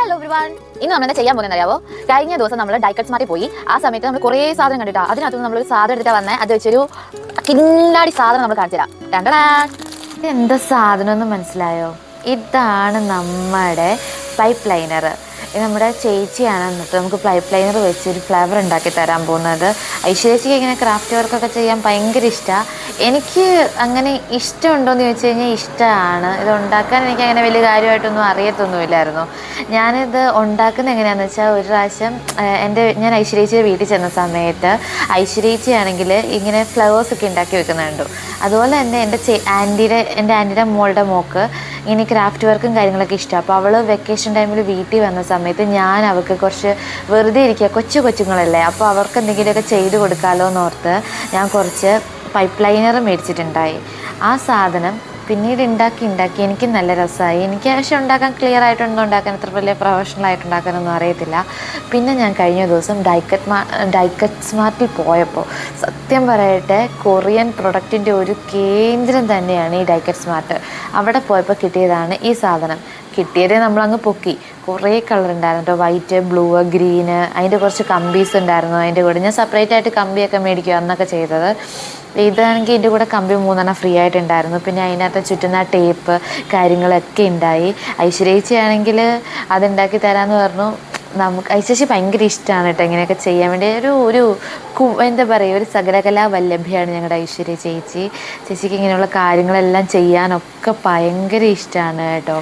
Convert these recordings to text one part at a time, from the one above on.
Hello everyone, ഇന്ന് നമ്മൾ എന്താ ചെയ്യാൻ പോകുന്നത് അറിയാവോ? കഴിഞ്ഞ ദിവസം നമ്മൾ ഡൈക്കറ്റ് സ്മാർട്ടിൽ പോയി. ആ സമയത്ത് നമ്മൾ കുറേ സാധനം കണ്ടിട്ടാ. അതിനകത്ത് നമ്മളൊരു സാധനം എടുത്താൽ വന്നേ, അത് വെച്ചൊരു കില്ലാടി സാധനം നമ്മൾ കാണിച്ചു തരാം. ഇതെന്താ സാധനം എന്ന് മനസ്സിലായോ? ഇതാണ് നമ്മുടെ പൈപ്പ് ലൈനർ. നമ്മുടെ ചേച്ചിയാണ് എന്നിട്ട് നമുക്ക് പൈപ്പ് ലൈനർ വെച്ചൊരു ഫ്ലേവർ ഉണ്ടാക്കി തരാൻ പോകുന്നത്. ഐശ്വര്യച്ചിക്ക് ഇങ്ങനെ ക്രാഫ്റ്റ് വർക്കൊക്കെ ചെയ്യാൻ ഭയങ്കര ഇഷ്ടമാണ്. എനിക്ക് അങ്ങനെ ഇഷ്ടമുണ്ടോയെന്ന് ചോദിച്ചു കഴിഞ്ഞാൽ ഇഷ്ടമാണ്. ഇത് ഉണ്ടാക്കാൻ എനിക്ക് അങ്ങനെ വലിയ കാര്യമായിട്ടൊന്നും അറിയത്തൊന്നുമില്ലായിരുന്നു. ഞാനിത് ഉണ്ടാക്കുന്നത് എങ്ങനെയാണെന്ന് വെച്ചാൽ, ഒരു പ്രാവശ്യം ഞാൻ ഐശ്വര്യച്ചിയുടെ വീട്ടിൽ ചെന്ന സമയത്ത് ഐശ്വര്യച്ചിയാണെങ്കിൽ ഇങ്ങനെ ഫ്ലവേഴ്സൊക്കെ ഉണ്ടാക്കി വെക്കുന്നുണ്ട്. അതുപോലെ തന്നെ എൻ്റെ ആൻറ്റിയുടെ മോളുടെ മോൾക്ക് ഇങ്ങനെ ക്രാഫ്റ്റ് വർക്കും കാര്യങ്ങളൊക്കെ ഇഷ്ടമാണ്. അപ്പോൾ അവൾ വെക്കേഷൻ ടൈമിൽ വീട്ടിൽ വന്ന സമയത്ത് ഞാൻ അവൾക്ക് കുറച്ച് വെറുതെ ഇരിക്കുക, കൊച്ചുങ്ങളല്ലേ, അപ്പോൾ അവർക്ക് എന്തെങ്കിലുമൊക്കെ ചെയ്ത് കൊടുക്കാമല്ലോ എന്നോർത്ത് ഞാൻ കുറച്ച് പൈപ്പ് ലൈനർ മേടിച്ചിട്ടുണ്ടായി. ആ സാധനം പിന്നീട് ഉണ്ടാക്കി എനിക്ക് നല്ല രസമായി. എനിക്ക് പക്ഷേ ഉണ്ടാക്കാൻ ക്ലിയർ ആയിട്ടൊന്നും ഉണ്ടാക്കാൻ അത്ര വലിയ പ്രൊഫഷണലായിട്ട് ഉണ്ടാക്കാനൊന്നും അറിയത്തില്ല. പിന്നെ ഞാൻ കഴിഞ്ഞ ദിവസം ഡൈക്കറ്റ് സ്മാർട്ടിൽ പോയപ്പോൾ സത്യം പറയട്ടെ, കൊറിയൻ പ്രൊഡക്റ്റിൻ്റെ ഒരു കേന്ദ്രം തന്നെയാണ് ഈ ഡൈക്കറ്റ് സ്മാർട്ട്. അവിടെ പോയപ്പോൾ കിട്ടിയതാണ് ഈ സാധനം. കിട്ടിയതേ നമ്മളങ്ങ് പൊക്കി. കുറേ കളർ ഉണ്ടായിരുന്നു കേട്ടോ, വൈറ്റ്, ബ്ലൂ, ഗ്രീന്, അതിൻ്റെ കുറച്ച് കമ്പീസ് ഉണ്ടായിരുന്നു അതിൻ്റെ കൂടെ. ഞാൻ സെപ്പറേറ്റ് ആയിട്ട് കമ്പിയൊക്കെ മേടിക്കുക അന്നൊക്കെ ചെയ്തത്. ഇതാണെങ്കിൽ ഇതിൻ്റെ കൂടെ കമ്പി 3 ഫ്രീ ആയിട്ടുണ്ടായിരുന്നു. പിന്നെ അതിനകത്ത് ചുറ്റുന്ന ടേപ്പ് കാര്യങ്ങളൊക്കെ ഉണ്ടായി. ഐശ്വര്യച്ചിയാണെങ്കിൽ അതുണ്ടാക്കി തരാമെന്ന് പറഞ്ഞു. നമുക്ക് ഐശ്വര്യ ഭയങ്കര ഇഷ്ടമാണ് കേട്ടോ ഇങ്ങനെയൊക്കെ ചെയ്യാൻ വേണ്ടി. എന്താ പറയുക, ഒരു സകലകലാ വല്ലഭ്യമാണ് ഞങ്ങളുടെ ഐശ്വര്യ ചേച്ചിക്ക് ഇങ്ങനെയുള്ള കാര്യങ്ങളെല്ലാം ചെയ്യാനൊക്കെ ഭയങ്കര ഇഷ്ടമാണ് കേട്ടോ.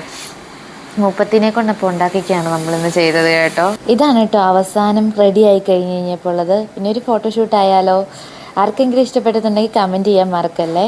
മുപ്പത്തിനെ കൊണ്ടപ്പോൾ ഉണ്ടാക്കിയൊക്കെയാണ് നമ്മളിന്ന് ചെയ്തത് കേട്ടോ. ഇതാണ് കേട്ടോ അവസാനം റെഡി ആയി കഴിഞ്ഞപ്പോൾ ഉള്ളത്. പിന്നെ ഒരു ഫോട്ടോഷൂട്ട് ആയാലോ? ആർക്കെങ്കിലും ഇഷ്ടപ്പെട്ടിട്ടുണ്ടെങ്കിൽ കമൻറ്റ് ചെയ്യാൻ മറക്കല്ലേ.